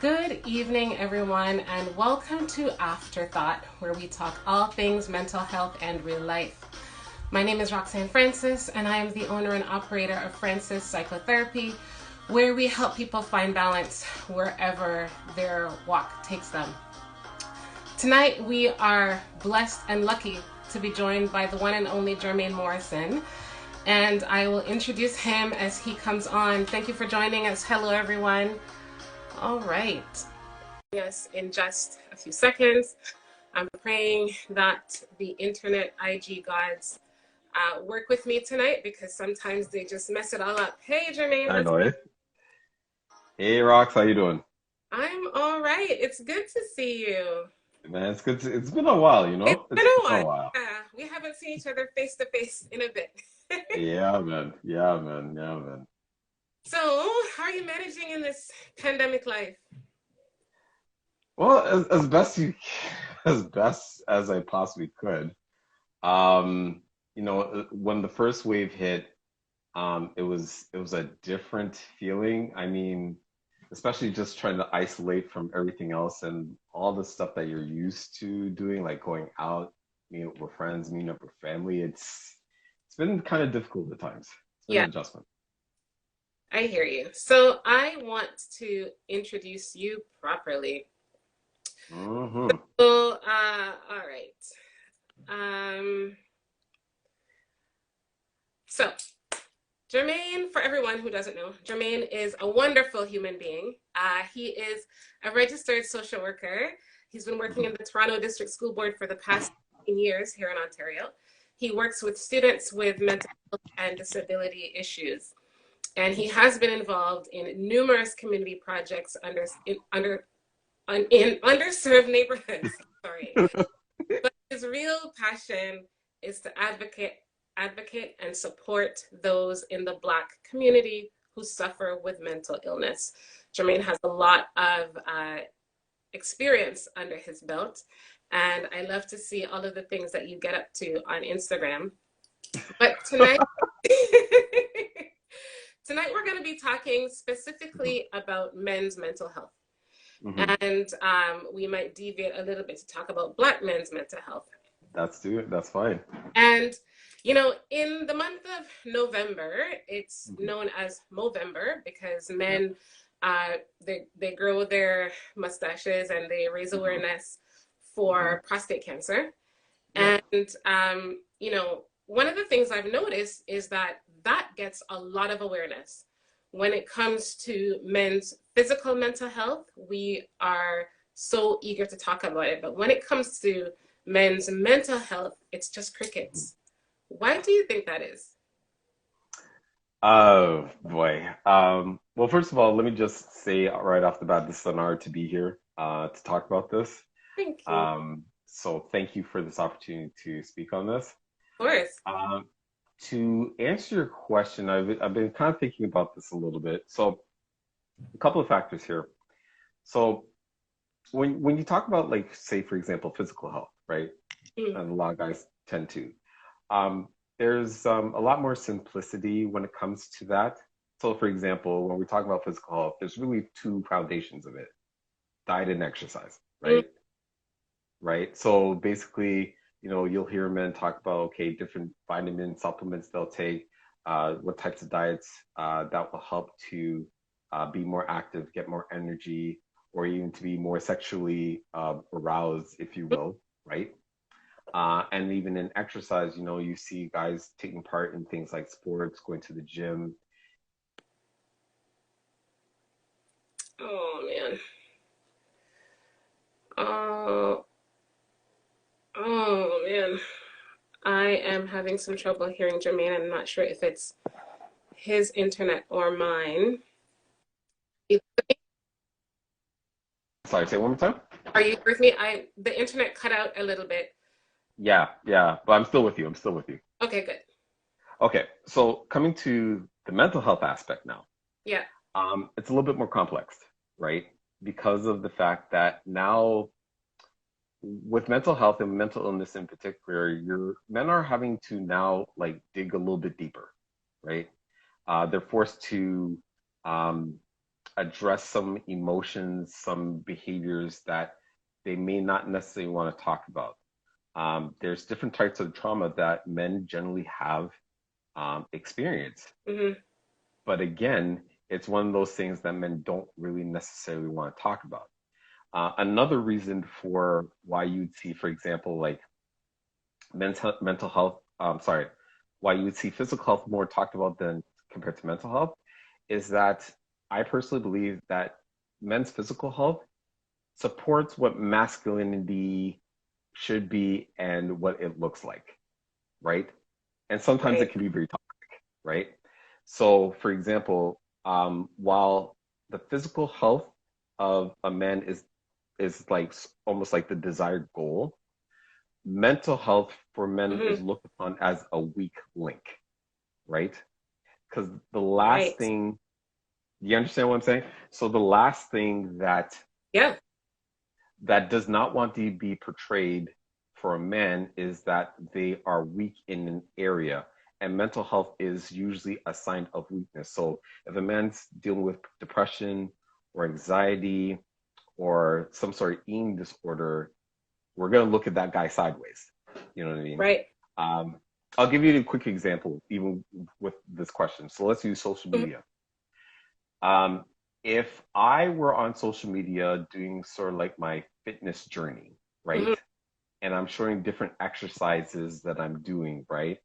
Good evening, everyone, and welcome to Afterthought, where we talk all things mental health and real life. My name is Roxanne Francis, and I am the owner and operator of Francis Psychotherapy, where we help people find balance wherever their walk takes them. Tonight, we are blessed and lucky to be joined by the one and only Jermaine Morrison, and I will introduce him as he comes on. Thank you for joining us. Hello, everyone. All right. Yes, in just a few seconds. I'm praying that the internet IG gods work with me tonight because sometimes they just mess it all up. Hey, Jermaine, I what's know it. Hey, Rox, how you doing? I'm all right. It's good to see you. Man, it's good. It's been a while, It's been It's a been while. a while. Yeah, we haven't seen each other face to face in a bit. Yeah, man. Yeah, man. Yeah, man. So, how are you managing in this pandemic life? Well, as best as best as I possibly could. Um, when the first wave hit, it was a different feeling. I mean, especially just trying to isolate from everything else and all the stuff that you're used to doing, like going out, meeting up with friends, meeting up with family. It's been kind of difficult at times. It's been Yeah, an adjustment. I hear you. So, I want to introduce you properly. Hmm. So, all right. Um, so Jermaine, for everyone who doesn't know, Jermaine is a wonderful human being. He is a registered social worker. He's been working in the Toronto District School Board for the past 15 years here in Ontario. He works with students with mental health and disability issues, and he has been involved in numerous community projects in underserved neighborhoods. Sorry, but his real passion is to advocate and support those in the Black community who suffer with mental illness. Jermaine has a lot of experience under his belt, and I love to see all of the things that you get up to on Instagram. But tonight, tonight we're going to be talking specifically about men's mental health. Hmm. And we might deviate a little bit to talk about Black men's mental health. That's do it. That's fine. And, in the month of November, it's Hmm. known as Movember because Yeah. men, they grow their mustaches and they raise Hmm. awareness Hmm. for prostate cancer. Yeah. And, one of the things I've noticed is that that gets a lot of awareness. When it comes to men's physical mental health, we are so eager to talk about it. But when it comes to men's mental health, it's just crickets. Why do you think that is? Oh boy. Well, first of all, let me just say right off the bat, this is an honor to be here to talk about this. Thank you. Of So thank you for this opportunity to speak on this. course. Um, to answer your question, I've been kind of thinking about this a little bit. So a couple of factors here. So when you talk about, like, say for example, physical health, right? Mm, And a lot of guys tend to. Um, there's a lot more simplicity when it comes to that. So for example, when we talk about physical health, there's really two foundations of it: diet and exercise, mm, right? Right. So basically, you'll hear men talk about, okay, different vitamin supplements they'll take, what types of diets that will help to be more active, get more energy, or even to be more sexually aroused, if you mm. will, right? And even in exercise, you see guys taking part in things like sports, going to the gym. Oh man. Oh, oh man. I am having some trouble hearing Jermaine. I'm not sure if it's his internet or mine. Sorry, say it one more time. Are you with me? The internet cut out a little bit. Yeah, yeah, but I'm still with you. I'm still with you. Okay, good. Okay, so coming to the mental health aspect now. Yeah. It's a little bit more complex, right? Because of the fact that now, with mental health and mental illness in particular, your men are having to now, like, dig a little bit deeper, right? They're forced to um, address some emotions, some behaviors that they may not necessarily want to talk about. There's different types of trauma that men generally have experienced. Mm-hmm. But again, it's one of those things that men don't really necessarily want to talk about. Another reason for why you'd see, for example, like mental health, sorry, why you would see physical health more talked about than compared to mental health is that I personally believe that men's physical health supports what masculinity should be and what it looks like, right? And sometimes it Right. can be very toxic, right? So, for example, while the physical health of a man is like almost like the desired goal, mental health for men Mm-hmm. is looked upon as a weak link, right? Because the last Right. thing, you understand what I'm saying? So the last thing Yeah. that does not want to be portrayed for a man is that they are weak in an area. And mental health is usually a sign of weakness. So if a man's dealing with depression or anxiety or some sort of eating disorder, we're going to look at that guy sideways. You know what I mean? Right. Um, I'll give you a quick example, even with this question. So let's use social Mm-hmm. media. Um, if I were on social media doing sort of like my fitness journey, right? Mm-hmm. And I'm showing different exercises that I'm doing, right?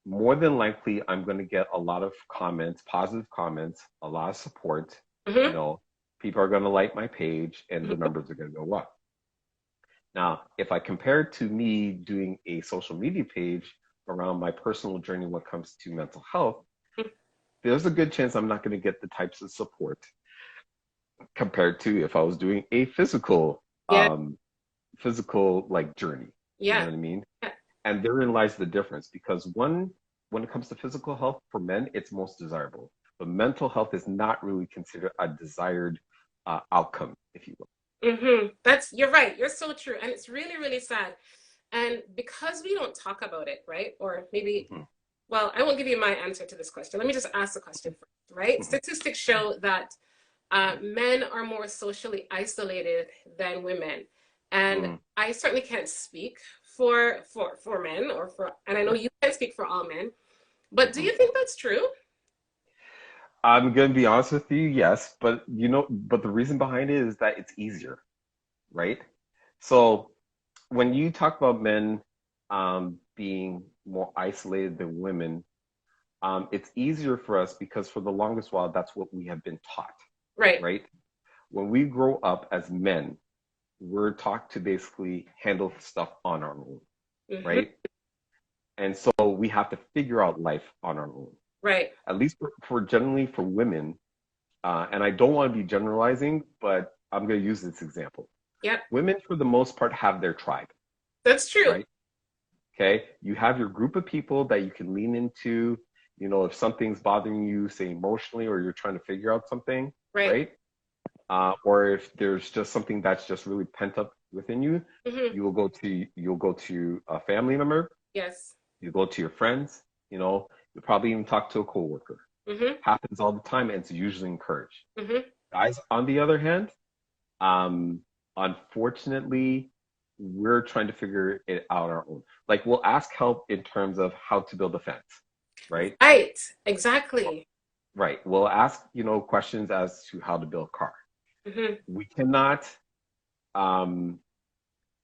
More than likely, I'm going to get a lot of comments, positive comments, a lot of support. You Mm-hmm. know, people are going to like my page and the Mm-hmm. numbers are going to go up. Now, if I compare it to me doing a social media page around my personal journey when it comes to mental health, there's a good chance I'm not going to get the types of support compared to if I was doing a Yeah. physical like journey. You know Yeah. what I mean? Yeah. And therein lies the difference because one, when it comes to physical health for men, it's most desirable, but mental health is not really considered a desired outcome, if you will. Mm-hmm. You're right. You're so true. And it's really, really sad. And because we don't talk about it, right? Or maybe, Hmm. well, I won't give you my answer to this question. Let me just ask the question first, right? Hmm. Statistics show that men are more socially isolated than women. And Hmm. I certainly can't speak for men and I know Right. you can't speak for all men, but do Hmm. you think that's true? I'm gonna be honest with you, yes, but but the reason behind it is that it's easier, right? So when you talk about men being more isolated than women, it's easier for us because for the longest while, that's what we have been taught, Right. right? When we grow up as men, we're taught to basically handle stuff on our own, Hmm. right? And so we have to figure out life on our own. Right. At least for generally for women, and I don't want to be generalizing, but I'm going to use this example. Yep. Women, for the most part, have their tribe, That's true. right? Okay. You have your group of people that you can lean into. You know, if something's bothering you, say emotionally, or you're trying to figure out something, Right. right? Or if there's just something that's just really pent up within you, Hmm. you'll go to a family member, Yes. you go to your friends, you'll probably even talk to a coworker. Hmm. Happens all the time, and it's usually encouraged. Hmm. Guys, on the other hand, um, unfortunately, we're trying to figure it out on our own. Like we'll ask help in terms of how to build a fence, right? Right. Exactly. Right. We'll ask, questions as to how to build a car. Hmm. We cannot, um,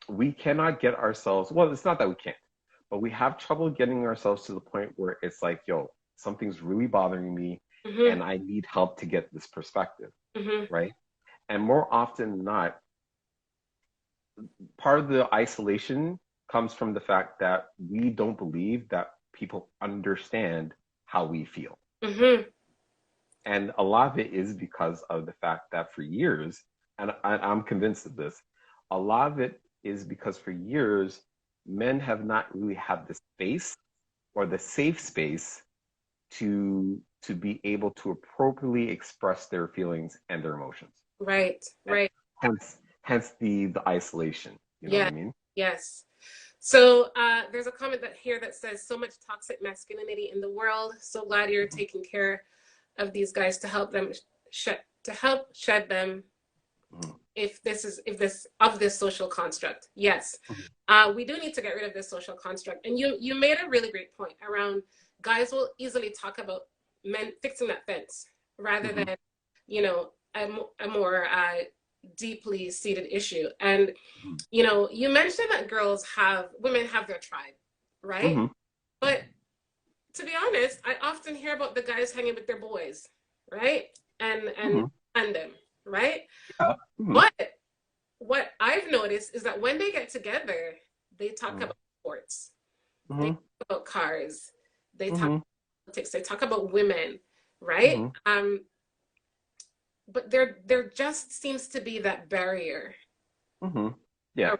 we cannot get ourselves. Well, it's not that we can't, but we have trouble getting ourselves to the point where it's like, yo, something's really bothering me, Hmm. and I need help to get this perspective, Hmm. right? And more often than not, part of the isolation comes from the fact that we don't believe that people understand how we feel. Hmm. And a lot of it is because of the fact that for years, and I'm convinced of this, a lot of it is because for years, men have not really had the space or the safe space to be able to appropriately express their feelings and their emotions. Right. And Right. hence the isolation. You know what Yeah. I mean? Yes. So there's a comment here that says, so much toxic masculinity in the world. So glad you're taking care of these guys to help them to help shed them if this of this social construct. Yes, we do need to get rid of this social construct. And you made a really great point around guys will easily talk about men fixing that fence rather than, you know, a more deeply seated issue. And you know, you mentioned that women have their tribe, right? But to be honest, I often hear about the guys hanging with their boys, right? And them, right? Yeah. But what I've noticed is that when they get together, they talk about sports, they talk about cars, they talk about politics, they talk about women, right? But there just seems to be that barrier Yeah.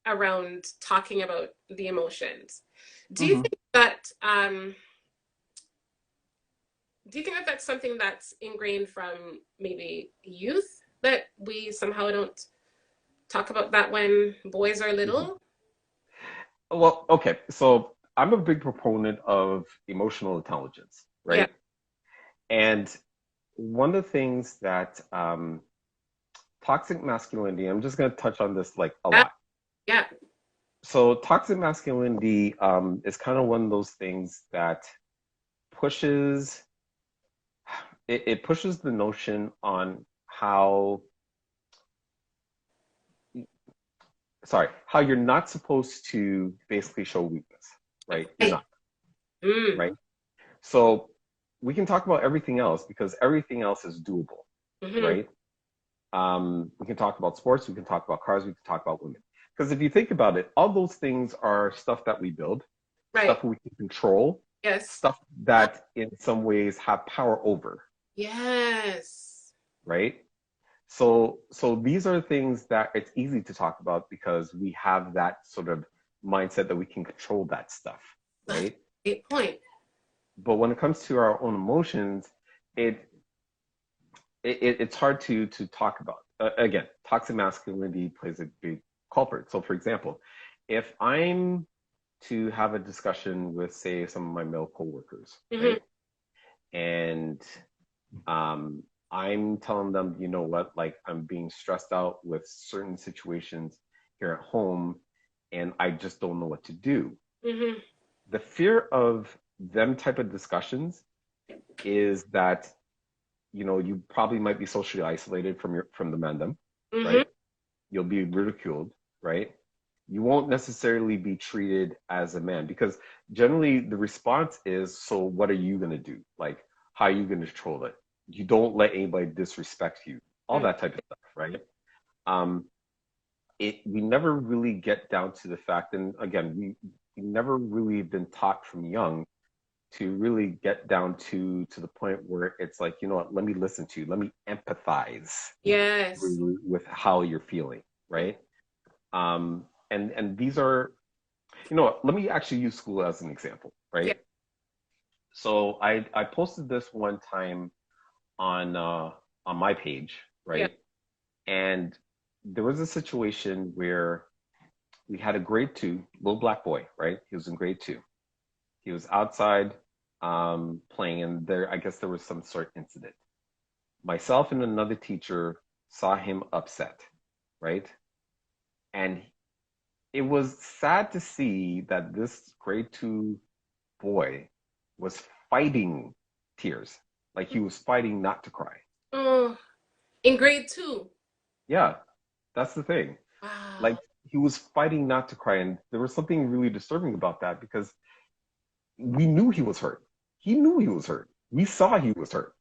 around talking about the emotions. Do you think that that's something that's ingrained from maybe youth, that we somehow don't talk about that when boys are little? Well, okay. So I'm a big proponent of emotional intelligence, Yeah. right? And one of the things that toxic masculinity, I'm just going to touch on this like a lot. Yeah. So toxic masculinity is kind of one of those things that pushes it pushes the notion on how you're not supposed to basically show weakness, right? You're not, right? So we can talk about everything else because everything else is doable, right? We can talk about sports, we can talk about cars, we can talk about women. Because if you think about it, all those things are stuff that we build, stuff we can control, stuff that in some ways have power over. Yes. Right? So these are things that it's easy to talk about because we have that sort of mindset that we can control that stuff, right? Great point. But when it comes to our own emotions, it's hard to talk about. Again, toxic masculinity plays a big culprit. So for example, if I'm to have a discussion with, say, some of my male coworkers, right? And I'm telling them, you know what, like I'm being stressed out with certain situations here at home and I just don't know what to do. The fear of them type of discussions is that, you know, you probably might be socially isolated from the mandem, right? You'll be ridiculed, right? You won't necessarily be treated as a man because generally the response is, so what are you going to do? Like, how are you going to control it? You don't let anybody disrespect you, all that type of stuff, right? We never really get down to the fact, and again, we never really been taught from young to really get down to the point where it's like, you know what, let me listen to you, let me empathize with how you're feeling, right? And these are, you know what, let me actually use school as an example, right? So I posted this one time on my page, right? And there was a situation where we had a grade 2 little black boy, right? He was in grade 2. He was outside playing, and I guess there was some sort of incident. Myself and another teacher saw him upset, right? And it was sad to see that this grade 2 boy was fighting tears. Like he was fighting not to cry. Oh, in grade 2. Yeah, that's the thing. Wow. Like he was fighting not to cry. And there was something really disturbing about that because we knew he was hurt. He knew he was hurt. We saw he was hurt.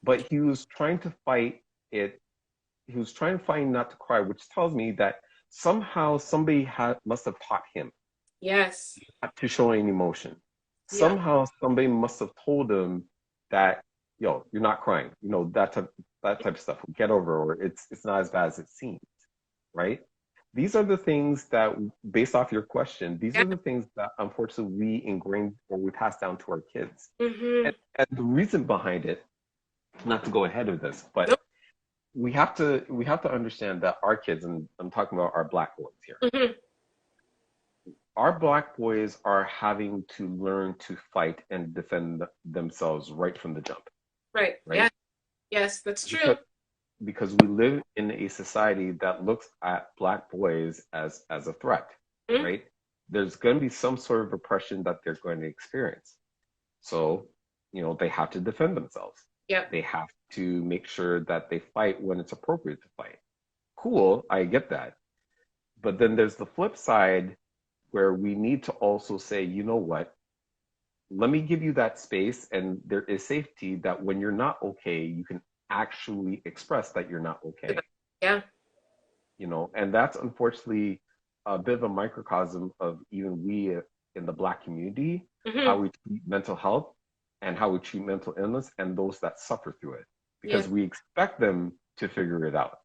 But he was trying to fight it. He was trying to fight not to cry, which tells me that somehow somebody must have taught him not to show any emotion. Somehow somebody must have told him that, yo, you're not crying. You know, that type of stuff. Get over, or it's not as bad as it seems, right? These are the things that, based off your question, these are the things that unfortunately we ingrain or we pass down to our kids. And the reason behind it, not to go ahead of this, but we have to understand that our kids, and I'm talking about our black boys here, our black boys are having to learn to fight and defend themselves right from the jump. Right. Right. Yes, that's true. Because we live in a society that looks at Black boys as a threat, Mm, right? There's going to be some sort of oppression that they're going to experience. So, they have to defend themselves. yep. They have to make sure that they fight when it's appropriate to fight. Cool, I get that. But then there's the flip side where we need to also say, you know what? Let me give you that space, and there is safety that when you're not okay, you can actually express that you're not okay. Yeah. And that's unfortunately a bit of a microcosm of even we in the Black community, Hmm. how we treat mental health and how we treat mental illness and those that suffer through it, Yeah. because we expect them to figure it out.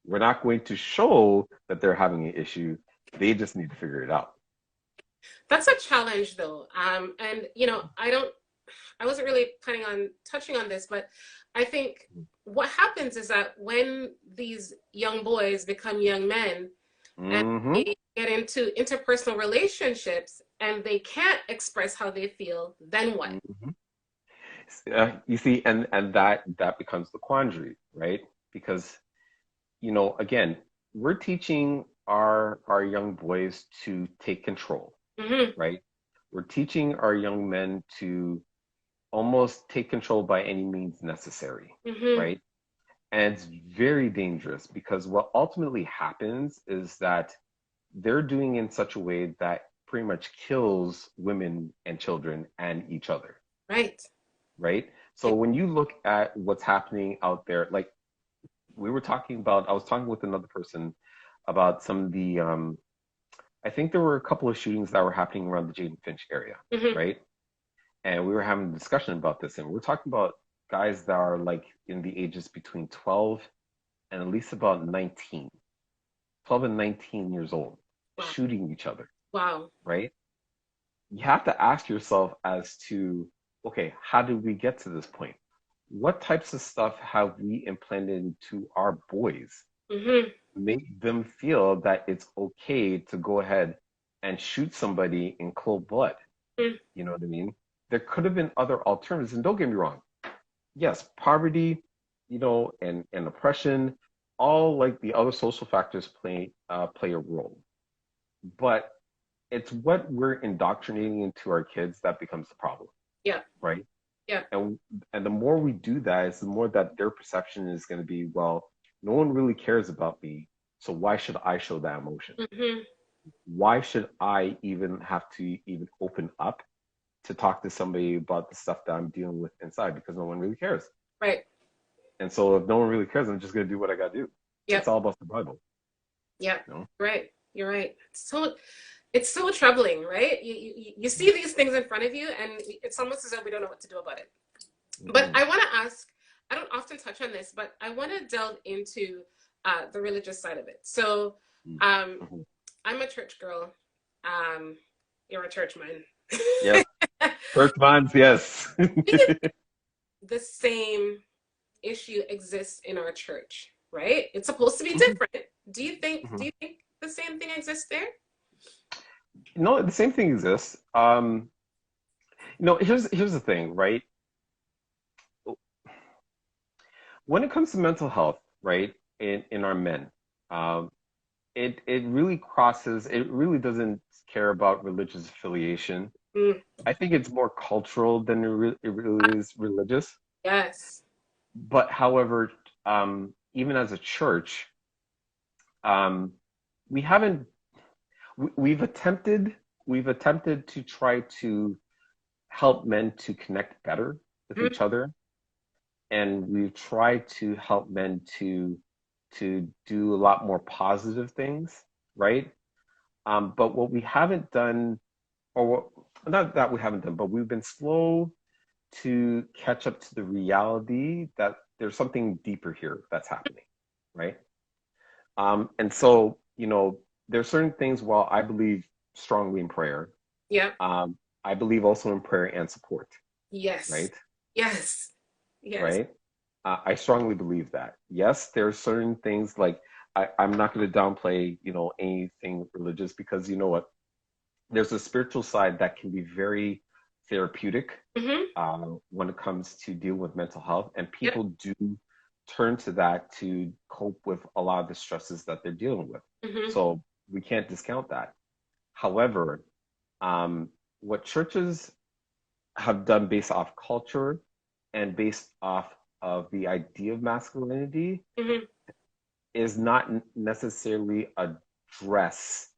We're not going to show that they're having an issue. They just need to figure it out. That's a challenge though. And I wasn't really planning on touching on this, but I think what happens is that when these young boys become young men and Mm-hmm. they get into interpersonal relationships and they can't express how they feel, then what? Mm-hmm. You see, and that becomes the quandary, right? Because again, we're teaching our young boys to take control, Hmm. right? We're teaching our young men to almost take control by any means necessary, Hmm. right? And it's very dangerous because what ultimately happens is that they're doing in such a way that pretty much kills women and children and each other, Right. right? So when you look at what's happening out there, like I was talking with another person about some of the, I think there were a couple of shootings that were happening around the Jaden Finch area, Hmm. right? And we were having a discussion about this, and we're talking about guys that are like in the ages between 12 and at least about 19, 12 and 19 years old, Wow. shooting each other, Wow. right? You have to ask yourself as to, okay, how did we get to this point? What types of stuff have we implanted into our boys Hmm. make them feel that it's okay to go ahead and shoot somebody in cold blood? You know what I mean? There could have been other alternatives, and don't get me wrong. Yes, poverty, and oppression, all like the other social factors play a role. But it's what we're indoctrinating into our kids that becomes the problem, Yeah. right? Yeah. And the more we do that, is the more that their perception is going to be, well, no one really cares about me, so why should I show that emotion? Hmm. Why should I even have to even open up to talk to somebody about the stuff that I'm dealing with inside, because no one really cares. Right. And so if no one really cares, I'm just gonna do what I gotta do. It's Yep. all about survival, Yep. you know? Right. You're right. It's so troubling, right? You see these things in front of you, and it's almost as though we don't know what to do about it. But Mm-hmm. I want to ask, I don't often touch on this, but I want to delve into the religious side of it. So um, Mm-hmm. I'm a church girl. Um, you're a church man. Yes. Church bonds, yes. Do you think the same issue exists in our church, right? It's supposed to be Mm-hmm. different. Do you think Mm-hmm. do you think the same thing exists there? No, the same thing exists. Here's the thing, right? When it comes to mental health, right, in our men, um, it really crosses. It really doesn't care about religious affiliation. Mm, I think it's more cultural than it really is religious. yes. But however, even as a church, um, we haven't we've attempted to try to help men to connect better with Mm, each other, and we've tried to help men to do a lot more positive things, right? But what we haven't done, or what, not that we haven't done, but we've been slow to catch up to the reality that there's something deeper here that's happening, right? And so, there's certain things. While I believe strongly in prayer, yeah. I believe also in prayer and support, Yes. right? Yes. Yes. Right? I strongly believe that. Yes, there are certain things like I'm not going to downplay, anything religious, because you know what? There's a spiritual side that can be very therapeutic Hmm. when it comes to deal with mental health, and Yep. people do turn to that to cope with a lot of the stresses that they're dealing with. Mm-hmm. So we can't discount that. However, what churches have done based off culture and based off of the idea of masculinity Mm-hmm. is not necessarily address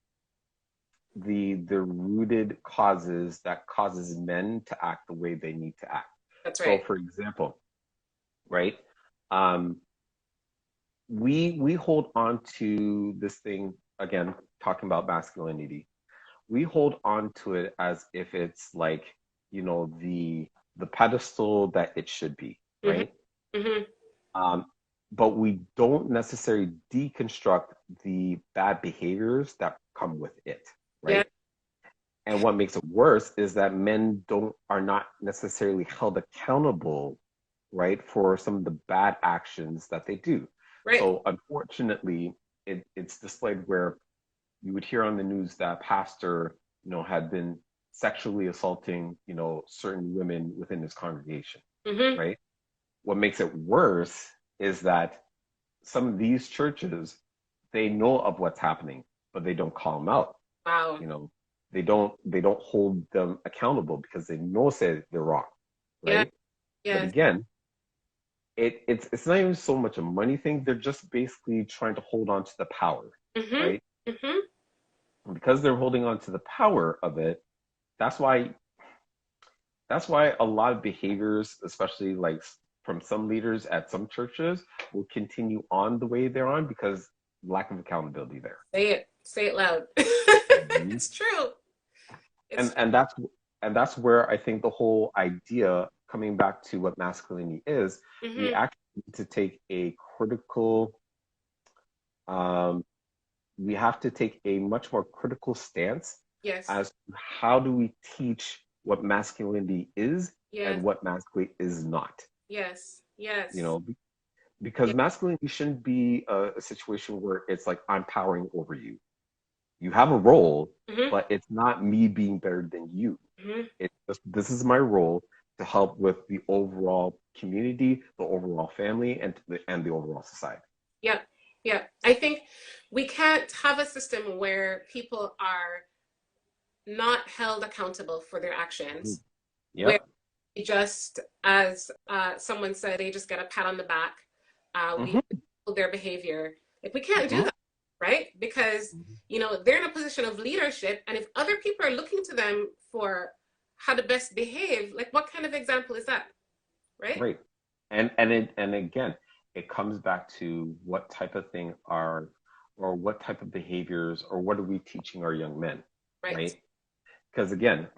the rooted causes that causes men to act the way they need to act. That's So right. for example, right? Um, we hold on to this thing again, talking about masculinity. We hold on to it as if it's like, you know, the pedestal that it should be, Mm-hmm. right? Mm-hmm. Um, but we don't necessarily deconstruct the bad behaviors that come with it, Yeah. right? And what makes it worse is that men don't are not necessarily held accountable, right, for some of the bad actions that they do. Right. So unfortunately, it's displayed where you would hear on the news that pastor, you know, had been sexually assaulting, you know, certain women within his congregation, Mm-hmm. right? What makes it worse is that some of these churches, they know of what's happening, but they don't call them out. Wow. You know, they don't hold them accountable because they know say they're wrong, Yeah. right? But Yes. again, it's not even so much a money thing. They're just basically trying to hold on to the power, Mm-hmm. right? Mm-hmm. And because they're holding on to the power of it, that's why that's why a lot of behaviors, especially like from some leaders at some churches, will continue on the way they're on because lack of accountability there. Say it. Say it loud. Mhm. It's true. It's And that's where I think the whole idea coming back to what masculinity is, we mm-hmm. actually need to take a critical um, we have to take a much more critical stance Yes. as to how do we teach what masculinity is Yes. and what masculinity is not. Yes. You Yes. know, because Yes. masculinity shouldn't be a situation where it's like I'm powering over you. You have a role, Mm-hmm. but it's not me being better than you. Mm-hmm. It's just this is my role to help with the overall community, the overall family, and the overall society. Yeah. Yeah. I think we can't have a system where people are not held accountable for their Mhm. actions, where Yep. they just, as someone said, they just get a pat on the back. We Hmm. their behavior. Like we can't do Hmm. that, right? Because they're in a position of leadership, and if other people are looking to them for how to best behave, like what kind of example is that, right? Right. And again, it comes back to what type of thing are or what type of behaviors or what are we teaching our young men, Right. right? Because again,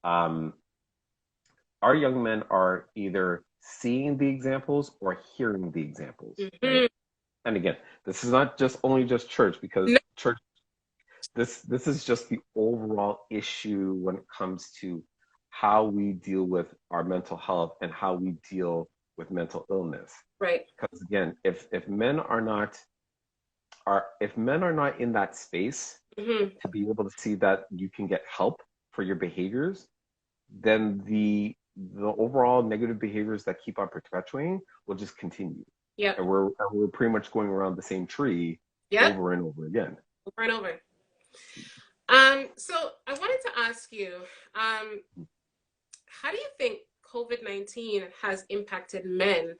um, our young men are either seeing the examples or hearing the examples, right? Hmm. And again, this is not just only just church because No. church this is just the overall issue when it comes to how we deal with our mental health and how we deal with mental illness. Right. Because again, if men are not in that space Hmm. to be able to see that you can get help for your behaviors, then the overall negative behaviors that keep on perpetuating will just continue. Yep. And we're pretty much going around the same tree Yep. over and over again. Over and over. So I wanted to ask you, um, how do you think COVID-19 has impacted men?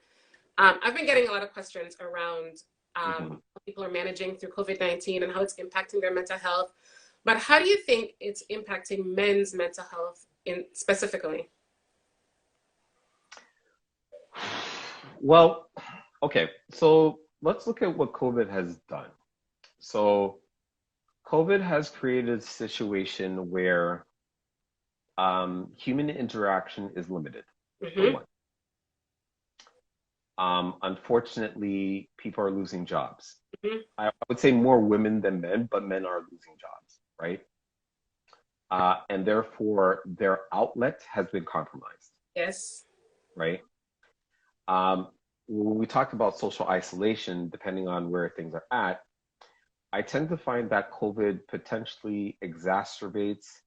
I've been getting a lot of questions around Mhm. how people are managing through COVID-19 and how it's impacting their mental health. But how do you think it's impacting men's mental health in specifically? Well, okay, so let's look at what COVID has done. So, COVID has created a situation where human interaction is limited, for Hmm. one. Unfortunately, people are losing jobs. Hmm. I would say more women than men, but men are losing jobs, right? And therefore, their outlet has been compromised, Yes. right? Um, when we talk about social isolation, depending on where things are at, I tend to find that COVID potentially exacerbates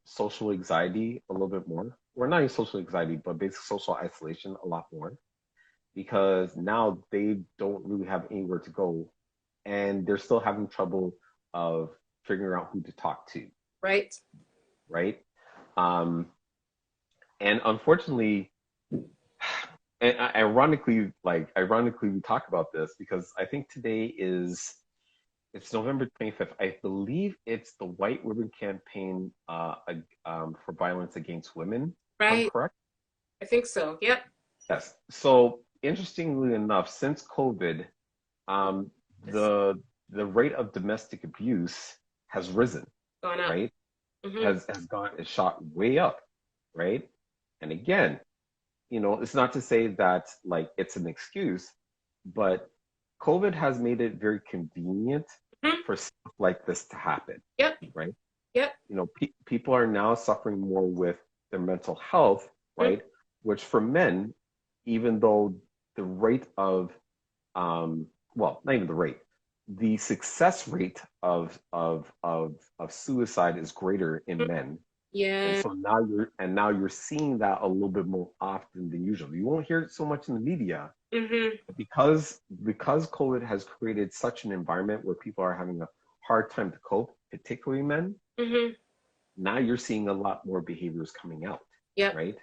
social anxiety a little bit more. or not even social anxiety, but basic social isolation a lot more because now they don't really have anywhere to go and they're still having trouble of figuring out who to talk to, Right. right? Um, and unfortunately, and ironically, we talk about this because I think today it's November 25th. I believe it's the White Ribbon Campaign for violence against women, if I'm Right. correct. I think so. Yep. Yes. So interestingly enough, since COVID, um, It's the rate of domestic abuse has risen, gone up. right? Mm-hmm. Has shot way up, right? And again, it's not to say that like it's an excuse, but COVID has made it very convenient Mm-hmm. for stuff like this to happen, Yep. right? Yep. People are now suffering more with their mental health, Mm-hmm. right? Which for men, even though the rate of, well, not even the rate, the success rate of suicide is greater in men. And Yeah. so now you're seeing that a little bit more often than usual. You won't hear it so much in the media Mm-hmm. because COVID has created such an environment where people are having a hard time to cope, particularly men. Mm-hmm. Now you're seeing a lot more behaviors coming out, Yep. right?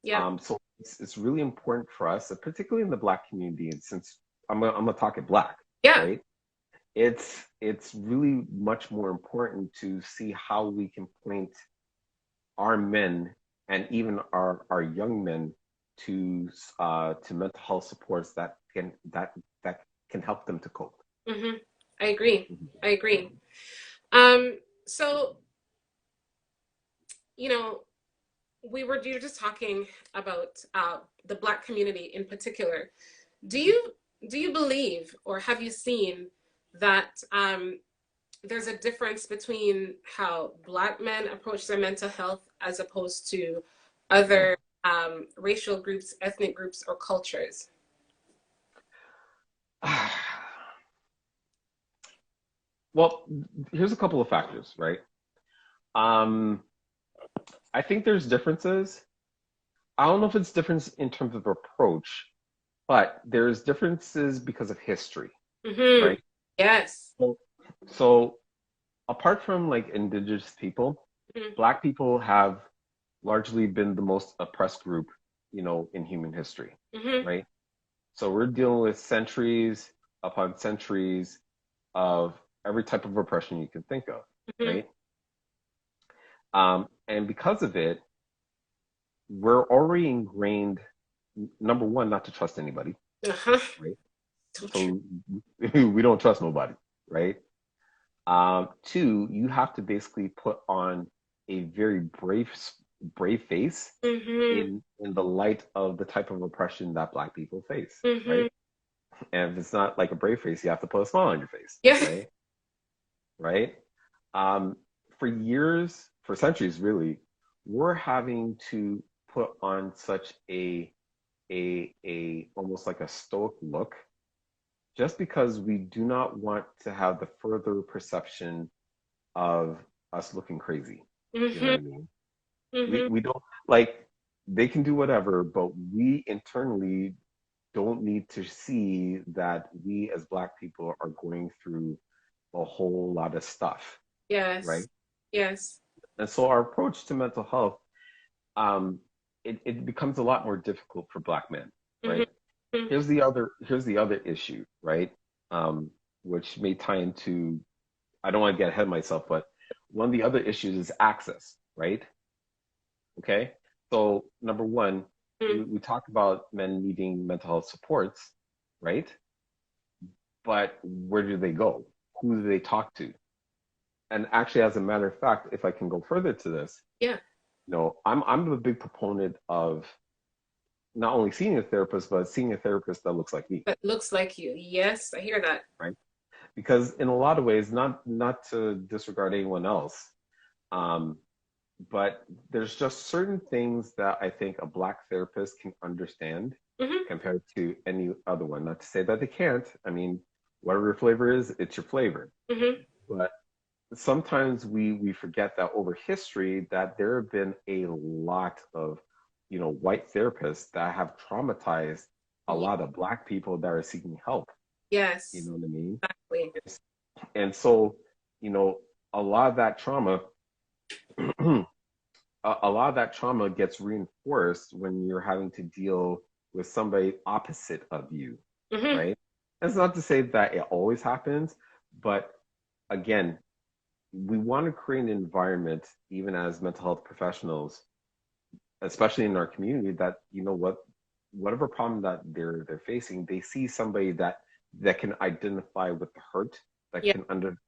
Yep. So it's really important for us, particularly in the Black community, and since I'm gonna talk it Black, Yeah. right? It's really much more important to see how we can point our men and even our young men to mental health supports that can help them to cope. Mm-hmm. I agree. Mhm. I agree. So, you know, you were just talking about the Black community in particular. Do you do you believe or have you seen that there's a difference between how Black men approach their mental health as opposed to other racial groups, ethnic groups, or cultures? Well, here's a couple of factors, right? Um, I think there's differences. I don't know if it's difference in terms of approach, but there's differences because of history, Mm-hmm. right? Yes. So apart from like indigenous people, Mm-hmm. Black people have largely been the most oppressed group, in human history, Mm-hmm. right? So we're dealing with centuries upon centuries of every type of oppression you can think of, Mm-hmm. right? And because of it, we're already ingrained, number one, not to trust anybody, Uh-huh. right? So true. So we don't trust nobody, right? Two, you have to basically put on a very brave face Mm-hmm. in the light of the type of oppression that Black people face, Mm-hmm. right? And if it's not like a brave face, you have to put a smile on your face, Yeah. right? Right? Um, for years, for centuries, really, we're having to put on such a almost like a stoic look, just because we do not want to have the further perception of us looking crazy. You know Mm-hmm. what I mean? We Mm-hmm. we don't like they can do whatever, but we internally don't need to see that we as Black people are going through a whole lot of stuff, right? Yes. Yes. And so our approach to mental health, um, it becomes a lot more difficult for Black men, Mm-hmm. right? Here's the other issue, right? Um, which may tie into, I don't want to get ahead of myself, but one of the other issues is access, right? Okay. So number one, Mm-hmm. we talk about men needing mental health supports, right? But where do they go? Who do they talk to? And actually, as a matter of fact, if I can go further to this, Yeah. I'm a big proponent of not only seeing a therapist, but seeing a therapist that looks like me, That looks like you. Yes, I hear that. right? Because in a lot of ways, not to disregard anyone else, um, but there's just certain things that I think a Black therapist can understand Mm-hmm. compared to any other one. Not to say that they can't. I mean, whatever your flavor is, it's your flavor. Mm-hmm. But sometimes we forget that over history that there have been a lot of, white therapists that have traumatized a Ye- lot of Black people that are seeking help. You Yes, know what I mean? exactly. And so, you know, a lot of that trauma, a lot of that trauma gets reinforced when you're having to deal with somebody opposite of you, Hmm. right? That's not to say that it always happens, but again, we want to create an environment, even as mental health professionals, especially in our community, that whatever problem that they're facing, they see somebody that can identify with the hurt, that Yeah. can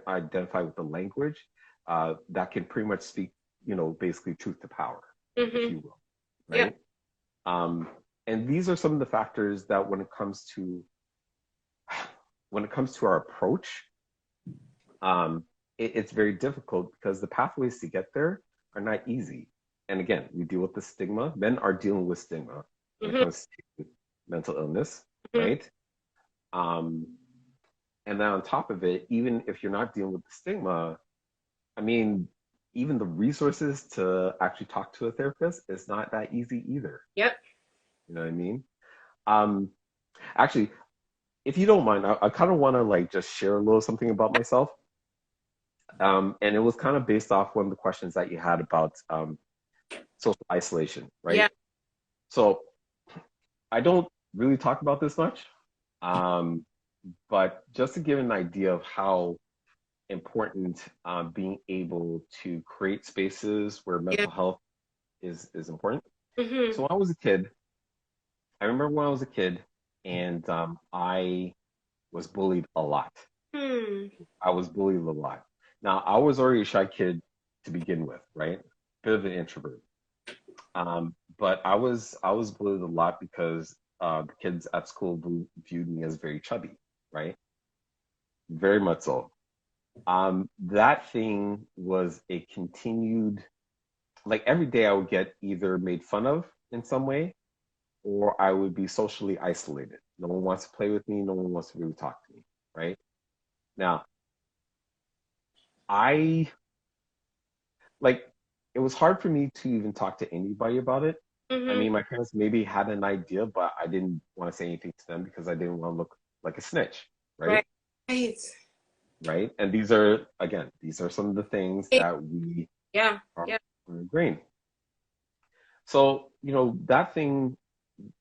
identify with the language, that can pretty much speak, basically truth to power, if Hmm. you will, Yeah. right? Um, and these are some of the factors that when it comes to our approach, um, it's very difficult because the pathways to get there are not easy. And again, we deal with the stigma. Men are dealing with stigma when it Hmm. comes to mental illness, Hmm. right? Um, and then on top of it, even if you're not dealing with the stigma, I mean, even the resources to actually talk to a therapist is not that easy either. Yep. You know what I mean? Um, Actually, if you don't mind, I kind of want to like just share a little something about myself. And it was kind of based off one of the questions that you had about social isolation, Yeah. right? So I don't really talk about this much, um, but just to give an idea of how important being able to create spaces where Yeah. mental health is important. Hmm. So when I was a kid, I remember when I was a kid, and I was bullied a lot. Hmm. I was bullied a lot. Now I was already a shy kid to begin with, right? Bit of an introvert. But I was bullied a lot because the kids at school viewed me as very chubby, right? Very much so. That thing was a continued, like every day I would get either made fun of in some way, or I would be socially isolated. No one wants to play with me. No one wants to really talk to me, right? Now, I like it was hard for me to even talk to anybody about it. I Hmm. mean, my parents maybe had an idea, but I didn't want to say anything to them because I didn't want to look like a snitch, right? Right. Right. Right. And these are some of the things that we Yeah. are Yeah. ingrained. So,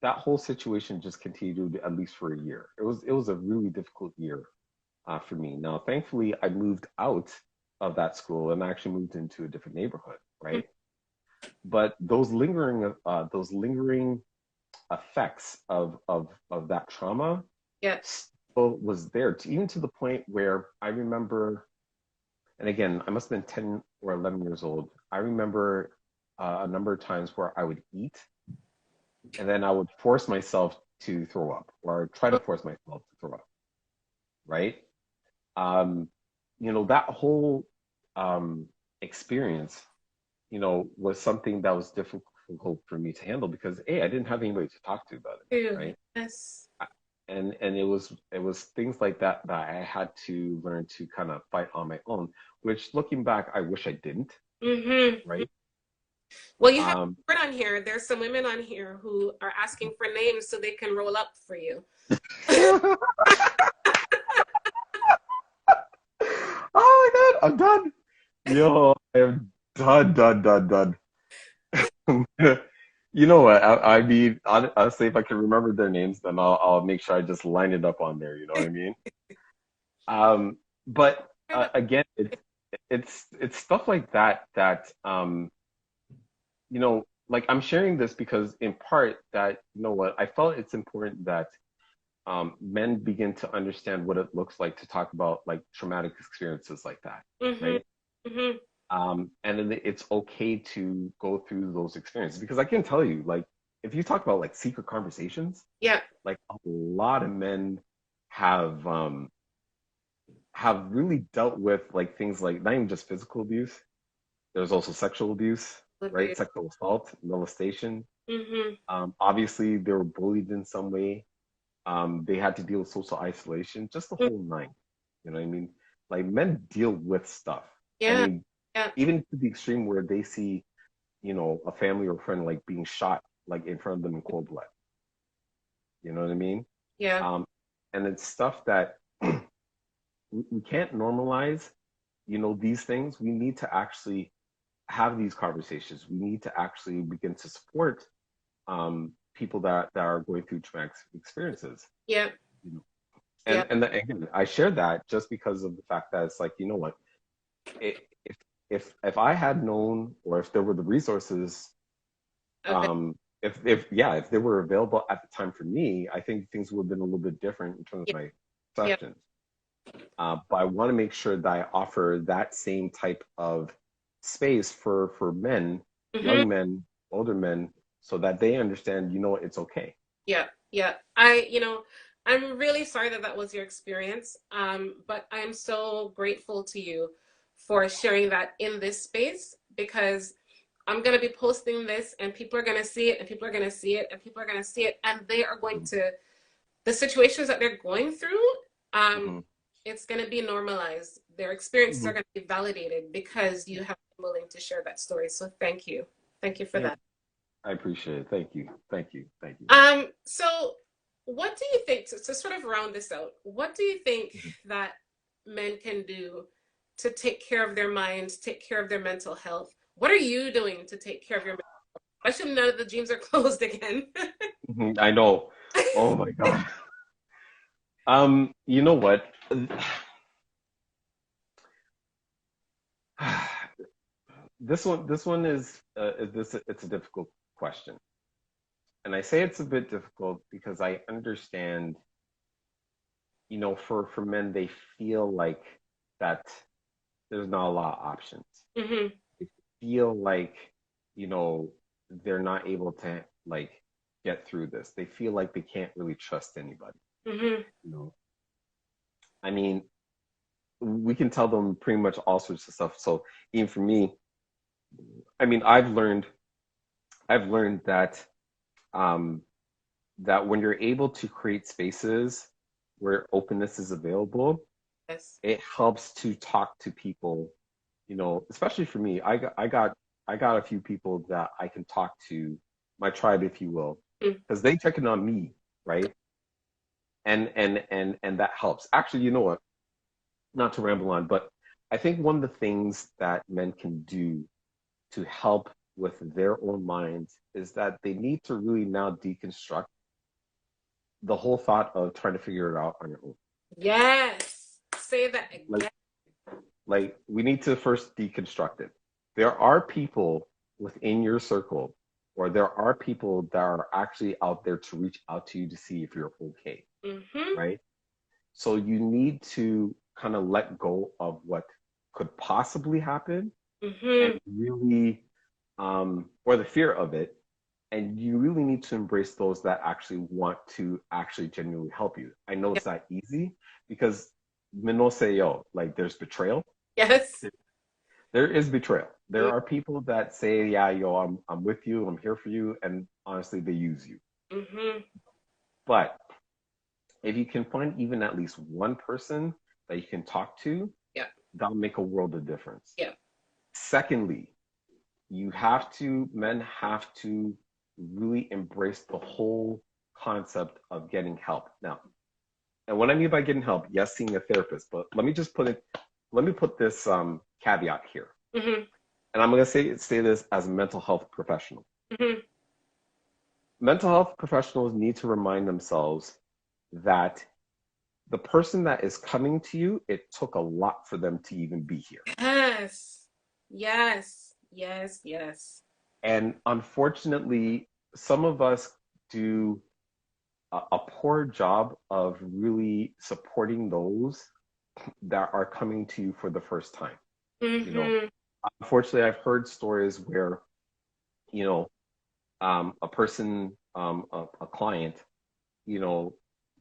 that whole situation just continued at least for a year. It was a really difficult year for me. Now, thankfully, I moved out of that school and I actually moved into a different neighborhood, Mhm. right? But those lingering effects of that trauma Yeah. still was there, even to the point where I remember, and again, I must have been 10 or 11 years old. I remember a number of times where I would eat and then I would force myself to throw up or try to force myself to throw up, right? Um, that whole um, experience, was something that was difficult for me to handle because I didn't have anybody to talk to about it, True. right? Yes. And it was things like that I had to learn to kind of fight on my own, which looking back, I wish I didn't, Hmm. right? Well, you have Um, a word on here. There's some women on here who are asking for names so they can roll up for you. oh my God, I'm done. Yo, I am done, done, done, done. You know what? I mean, I'll say if I can remember their names, then I'll make sure I just line it up on there. You know what I mean? But again, it's stuff like that like I'm sharing this because in part that what I felt it's important that men begin to understand what it looks like to talk about like traumatic experiences like that, Hmm. right? Hmm. And then it's okay to go through those experiences because I can tell you, like, if you talk about like secret conversations, Yeah. like a lot of men have have really dealt with like things like not even just physical abuse. There's also sexual abuse, right? Agreed. Sexual assault, molestation. Hmm. Obviously, they were bullied in some way. They had to deal with social isolation, just the whole nine. You know what I mean? like men deal with stuff. I Yeah. mean, Yeah. even to the extreme where they see, you know, a family or friend like being shot like in front of them in cold blood. You know what I mean? Yeah. Um, and it's stuff that we can't normalize, you know, these things. We need to actually have these conversations. We need to actually begin to support people that are going through traumatic experiences. Yeah. You know? Yeah. Again, I share that just because of the fact that it's like, you know what, it, if I had known, or if there were the resources, Okay. if they were available at the time for me, I think things would have been a little bit different in terms of Yeah. my Yeah. sessions. But I want to make sure that I offer that same type of space for men, Hmm. young men, older men, so that they understand, you know, it's okay. Yeah. Yeah. I'm really sorry that that was your experience. But I'm so grateful to you for sharing that in this space, because I'm going to be posting this and people are going to see it and people are going to see it and people are going to see it, and they are going to, the situations that they're going through, um, Mm-hmm. it's going to be normalized. Their experiences Mm-hmm. are going to be validated because you Yeah. have been willing to share that story. So thank you. Thank you for Yeah. that. I appreciate it. Thank you. Thank you. Thank you. So what do you think, to sort of round this out, what do you think Mhm. that men can do to take care of their minds, take care of their mental health? What are you doing to take care of your mental health? Especially now that the gyms are closed again. Mhm. I know. Oh my God. You know what? This one is this it's a difficult question. And I say it's a bit difficult because I understand, you know, for men, they feel like that there's not a lot of options. Hmm. They feel like, you know, they're not able to like get through this. They feel like they can't really trust anybody. Hmm. You know, I mean, we can tell them pretty much all sorts of stuff. So even for me, I mean, I've learned um, that when you're able to create spaces where openness is available, Yes. it helps to talk to people, you know, especially for me. I got a few people that I can talk to, my tribe, if you will, Mm. because they check in on me, right? And that helps. Actually, you know what? Not to ramble on, but I think one of the things that men can do to help with their own minds is that they need to really now deconstruct the whole thought of trying to figure it out on your own. Yes. Say that Like again. Like we need to first deconstruct it. There are people within your circle, or there are people that are actually out there to reach out to you to see if you're okay, Hmm. right? So you need to kind of let go of what could possibly happen and Hmm. really, or the fear of it. And you really need to embrace those that actually want to actually genuinely help you. I know Yeah. it's not easy because yo, like there's betrayal. Yes. There is betrayal. There Mm. are people that say, "Yeah, yo, I'm with you. I'm here for you," and honestly, they use you. Hmm. But if you can find even at least one person that you can talk to, Yeah. that'll make a world of difference. Yeah. Secondly, men have to really embrace the whole concept of getting help. Now, and what I mean by getting help, yes, seeing a therapist, but let me put this caveat here. Hmm. And I'm going to say this as a mental health professional. Hmm. Mental health professionals need to remind themselves that the person that is coming to you, it took a lot for them to even be here. Yes. Yes. Yes. Yes. And unfortunately, some of us do a poor job of really supporting those that are coming to you for the first time. You know, Hmm. unfortunately, I've heard stories where, you know, a person, a client, you know,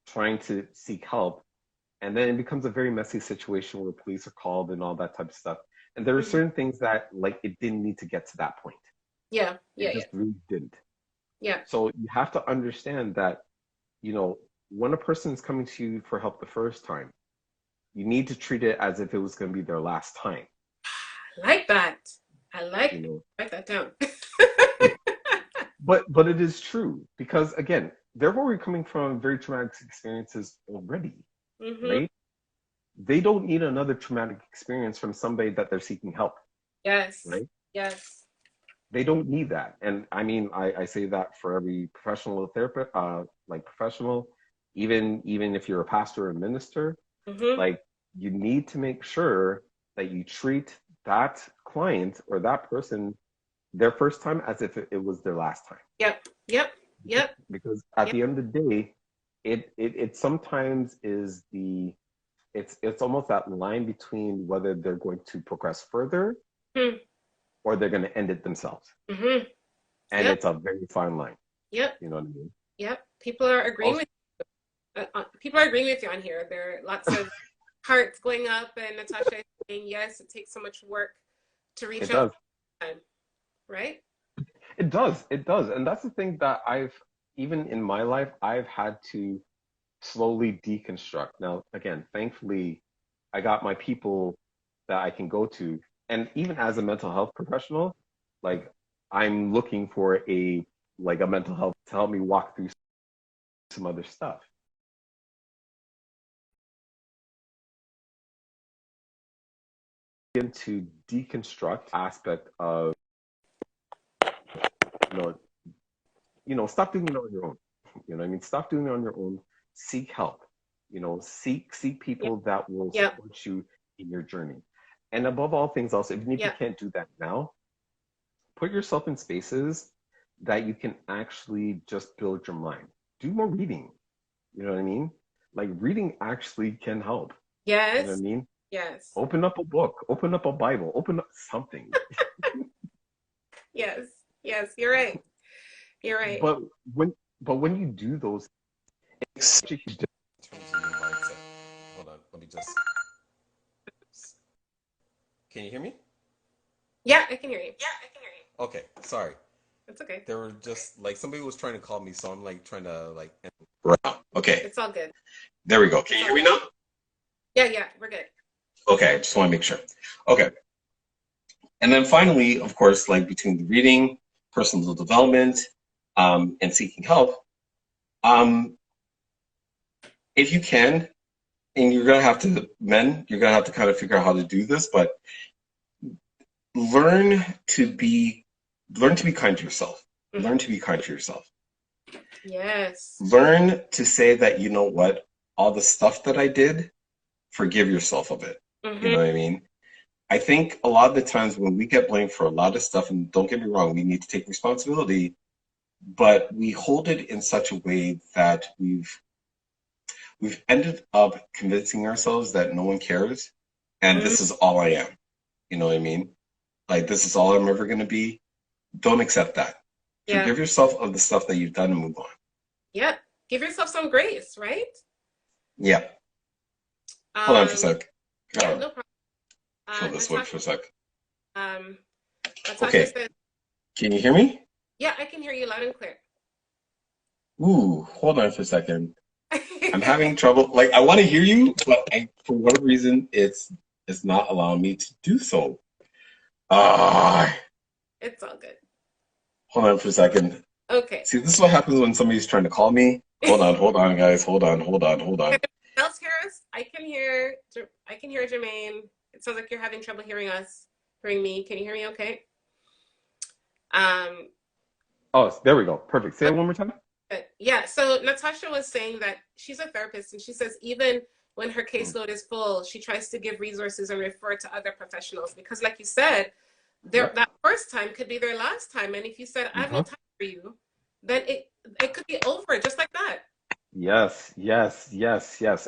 trying to seek help. And then it becomes a very messy situation where police are called and all that type of stuff. And there are Hmm. certain things that, like, it didn't need to get to that point. Yeah. Yeah. It Yeah. just really didn't. Yeah. So you have to understand that, you know, when a person is coming to you for help the first time, you need to treat it as if it was going to be their last time. I like that. You know, write that down. but it is true because again, they're already coming from very traumatic experiences already, Mm-hmm. right? They don't need another traumatic experience from somebody that they're seeking help, Yes. right? Yes. They don't need that. And I mean, I say that for every professional therapist, like professional, even if you're a pastor or minister, Mm-hmm. like you need to make sure that you treat that client or that person their first time as if it was their last time. Yep. Yep. Yep. Because at Yep. the end of the day, it sometimes is it's almost that line between whether they're going to progress further Mm-hmm. or they're going to end it themselves. Mm-hmm. And Yep. it's a very fine line. Yep. You know what I mean? Yep. People are agreeing Also, with people are agreeing with you on here. There are lots of hearts going up, and Natasha is saying yes. It takes so much work to reach it out, does. right? It does. It does. And that's the thing that even in my life, I've had to slowly deconstruct. Now, again, thankfully, I got my people that I can go to. And even as a mental health professional, like I'm looking for a mental health to help me walk through some other stuff. Begin to deconstruct aspect of you know stop doing it on your own. You know what I mean? Stop doing it on your own. Seek help. Seek Yep. people that will Yep. support you in your journey. And above all things else, even if you Yep. can't do that now, put yourself in spaces that you can actually just build your mind. Do more reading. You know what I mean? Like reading actually can help. You know what I Yes. mean? Yes. Open up a book, open up a Bible, open up something. Yes. Yes. You're right. You're right. But when you do those, it's such a huge difference in terms of your mindset. Hold on, let me just. Can you hear me? Yeah, I can hear you. Okay, sorry. It's okay. There were just like somebody was trying to call me, so I'm like trying to like. Right. Okay, It's all good. there we go. Can you hear me now? Yeah. Yeah. We're good. Okay, I just want to make sure. Okay. And then finally, of course, like between the reading, personal development, and seeking help, um, if you can, and you're gonna have to, men, you're gonna have to kind of figure out how to do this, but learn to be kind to yourself. Mm-hmm. Learn to be kind to yourself. Yes. Learn to say that, you know what, all the stuff that I did, forgive yourself of it. Mm-hmm. You know what I mean? I think a lot of the times when we get blamed for a lot of stuff, and don't get me wrong, we need to take responsibility, but we hold it in such a way that we've ended up convincing ourselves that no one cares, and Mm-hmm. this is all I am. You know what I mean? Like this is all I'm ever going to be. Don't accept that. Yeah. Forgive yourself of the stuff that you've done and move on. Yeah. Give yourself some grace, right? Yeah. Hold on for a sec. Yeah, no problem. Kill this one for a sec. Natasha Okay. says, Can you hear me? yeah, I can hear you loud and clear. Ooh, hold on for a second. I'm having trouble. Like I want to hear you, but for whatever reason, it's not allowing me to do so. It's all good. Hold on for a second. Okay. See, this is what happens when somebody's trying to call me. Hold on, guys. Hold on. Else hear us? I can hear Jermaine. It sounds like you're having trouble hearing me. Can you hear me okay? Oh, there we go. Perfect. Say it one more time. Yeah, so Natasha was saying that she's a therapist, and she says even when her caseload is full, she tries to give resources and refer to other professionals because, like you said, that first time could be their last time. And if you said, I have no time for you, then it could be over just like that. Yes.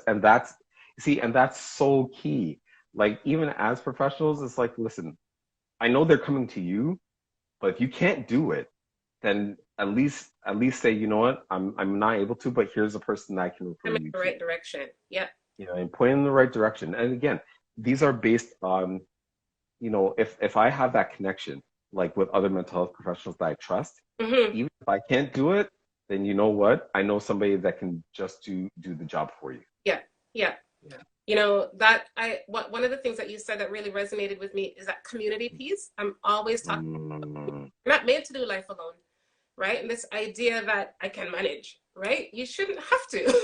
And that's so key. Like even as professionals, it's like, listen, I know they're coming to you, but if you can't do it, then at least say, you know what, I'm not able to, but here's a person that I can refer you to. In the right direction. Yeah. You know, and point in the right direction. And again, these are based on, you know, if I have that connection, like with other mental health professionals that I trust, even if I can't do it, then you know what? I know somebody that can just do the job for you. Yeah. Yeah. You know, that one of the things that you said that really resonated with me is that community piece. I'm always talking about, Mm, you're not made to do life alone, right? And this idea that I can manage, right? You shouldn't have to.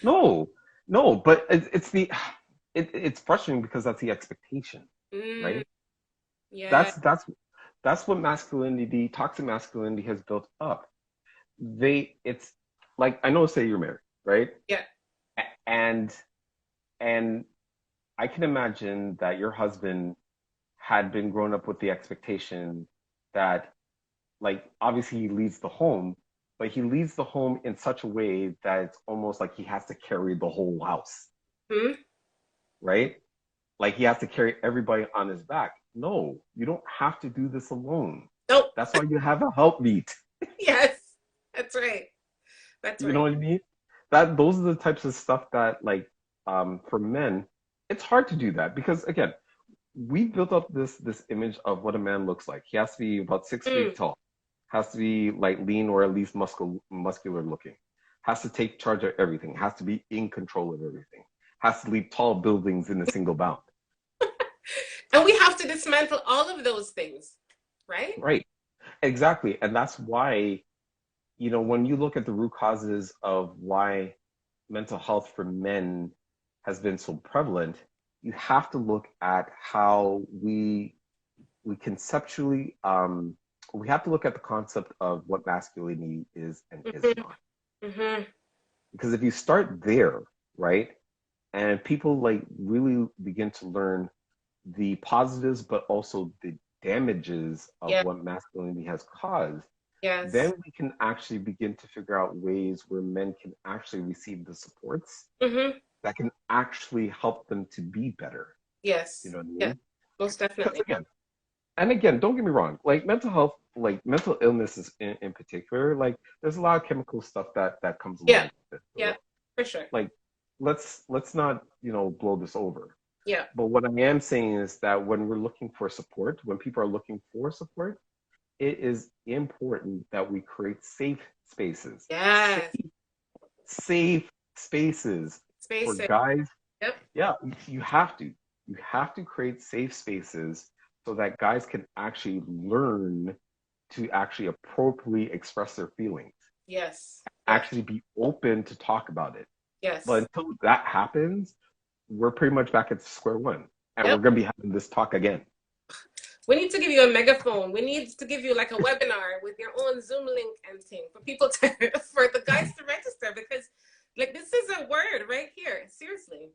no, no, but it's frustrating because that's the expectation, Mm, right? yeah, That's what masculinity, toxic masculinity has built up. It's like, I know, say you're married, right? yeah. And and I can imagine that your husband had been grown up with the expectation that, like, obviously he leaves the home, but he leaves the home in such a way that it's almost like he has to carry the whole house, Hmm? right? Like he has to carry everybody on his back. No, you don't have to do this alone. Nope. That's why you have a helpmeet. Yes, that's right. That's You know right. what I mean? That those are the types of stuff that, like, for men, it's hard to do that because, again, we built up this image of what a man looks like. He has to be about 6 feet Mm. tall, has to be like lean or at least muscular looking, has to take charge of everything, has to be in control of everything, has to leap tall buildings in a single bound. And we have to dismantle all of those things, right? Right. Exactly. And that's why, when you look at the root causes of why mental health for men has been so prevalent, you have to look at how we conceptually we have to look at the concept of what masculinity is and is Hmm. not. Hmm. Because if you start there, right, and people like really begin to learn the positives but also the damages of Yeah. what masculinity has caused, then Yes. we can actually begin to figure out ways where men can actually receive the supports Hmm. that can actually help them to be better. You Yes. know what I Yeah. mean? Most Because definitely. again, don't get me wrong, like mental health, like mental illnesses in particular, like there's a lot of chemical stuff that comes Yeah. along with it. Yeah. So, For sure. like, let's not, blow this over. Yeah. But what I am saying is that when we're looking for support, when people are looking for support, it is important that we create safe spaces. Yes. Safe spaces for Space it. guys. Yep. Yeah, you have to. You have to create safe spaces so that guys can actually learn to actually appropriately express their feelings, Yes. Yes. actually be open to talk about it. But Yes. until that happens, we're pretty much back at square one. And we're Yep. going to be having this talk again. We need to give you a megaphone. We need to give you like a webinar with your own Zoom link and thing for people to, for the guys to register because, like, this is a word right here. Seriously.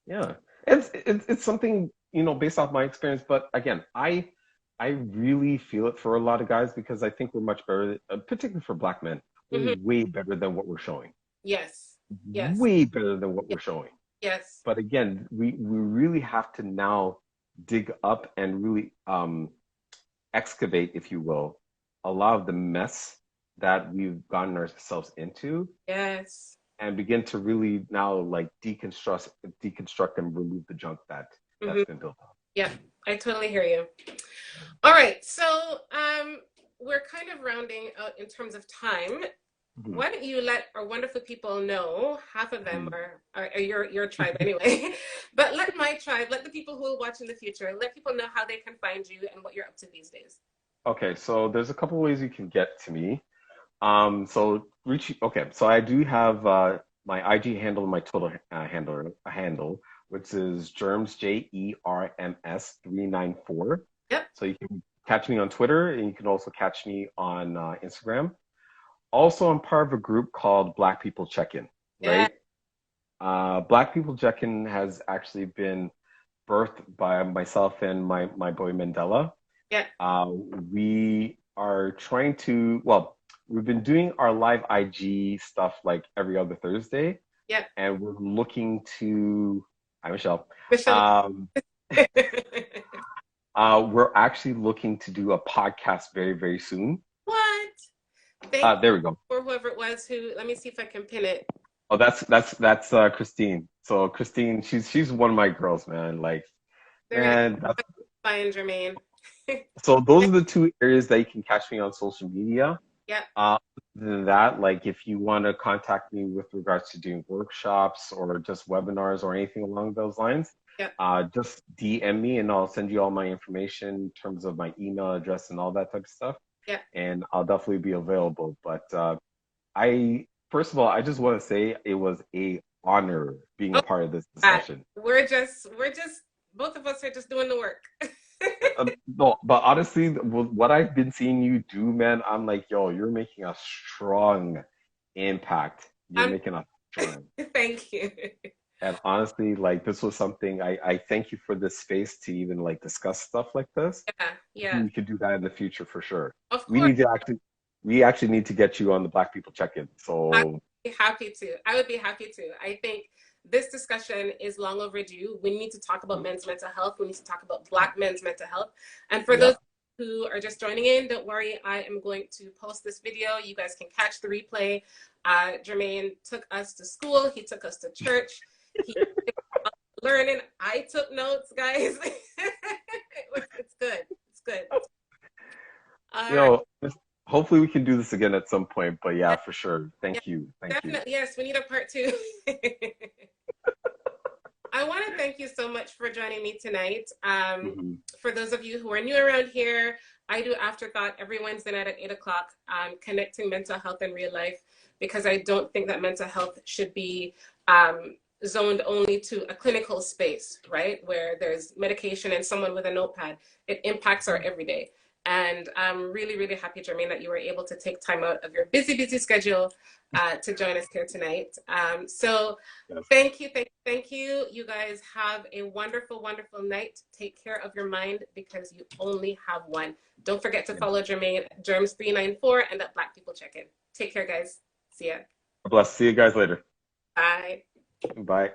Yeah. It's something, based off my experience. But again, I really feel it for a lot of guys because I think we're much better, particularly for Black men. We're Hmm. way better than what we're showing. Yes. Yes. Way better than what Yes. we're showing. Yes. But again, we really have to now dig up and really excavate, if you will, a lot of the mess that we've gotten ourselves into Yes. and begin to really now like deconstruct and remove the junk Hmm. that's been built up. Yeah. I totally hear you. All right. So we're kind of rounding out in terms of time. Mhm, Why don't you let our wonderful people know? Half of them mhm. are your tribe anyway, but let my tribe, let the people who will watch in the future, let people know how they can find you and what you're up to these days. Okay, so there's a couple ways you can get to me. So I do have my IG handle and my total handle, which is Germs JERMS 394. Yep. So you can catch me on Twitter and you can also catch me on Instagram. Also, I'm part of a group called Black People Check-In, Yeah. right? Black People Check-In has actually been birthed by myself and my boy Mandela. Yeah. We are trying to, well, we've been doing our live IG stuff like every other Thursday, Yeah. and we're looking to, hi, Michelle. Michelle. Um, we're actually looking to do a podcast very, very soon. What? Thank There we go. for whoever it was who. Let me see if I can pin it. Oh, that's Christine. So Christine, she's one of my girls, man. Like, They're gonna man, find Jermaine. so those are the two areas that you can catch me on social media. Yeah. Other than that, like if you want to contact me with regards to doing workshops or just webinars or anything along those lines, Yeah. just DM me and I'll send you all my information in terms of my email address and all that type of stuff. Yeah. And I'll definitely be available. But I, first of all, I just want to say it was a honor being a Oh, part of this God. discussion. We're just both of us are just doing the work. No, but honestly, what I've been seeing you do, man, I'm like, yo, you're making a strong impact. You're I'm making a strong. thank you. And honestly, like this was something I thank you for this space to even like discuss stuff like this. Yeah, yeah. We could do that in the future for sure. Of We course. need to actually, we actually need to get you on the Black People Check-in. I'd So, be happy to. I would be happy to. I think this discussion is long overdue. We need to talk about men's mental health. We need to talk about Black men's mental health. And for yeah, those who are just joining in, don't worry. I am going to post this video. You guys can catch the replay. Jermaine took us to school. He took us to church. He learning. I took notes, guys. It's good. It's good. All you right. know, hopefully we can do this again at some point. But yeah, for sure. Yeah, Thank you. Thank you. definitely. Yes, we need a part two. I want to thank you so much for joining me tonight. Hmm. For those of you who are new around here, I do Afterthought every Wednesday night at 8 o'clock, connecting mental health and real life, because I don't think that mental health should be zoned only to a clinical space, right? Where there's medication and someone with a notepad. It impacts our everyday. And I'm really, really happy, Jermaine, that you were able to take time out of your busy, busy schedule to join us here tonight. So Yes. thank you, thank you, thank you. You guys have a wonderful, wonderful night. Take care of your mind because you only have one. Don't forget to follow Jermaine, Germs394, and at Black People Check-In. Take care, guys. See ya. God bless. See you guys later. Bye. Bye.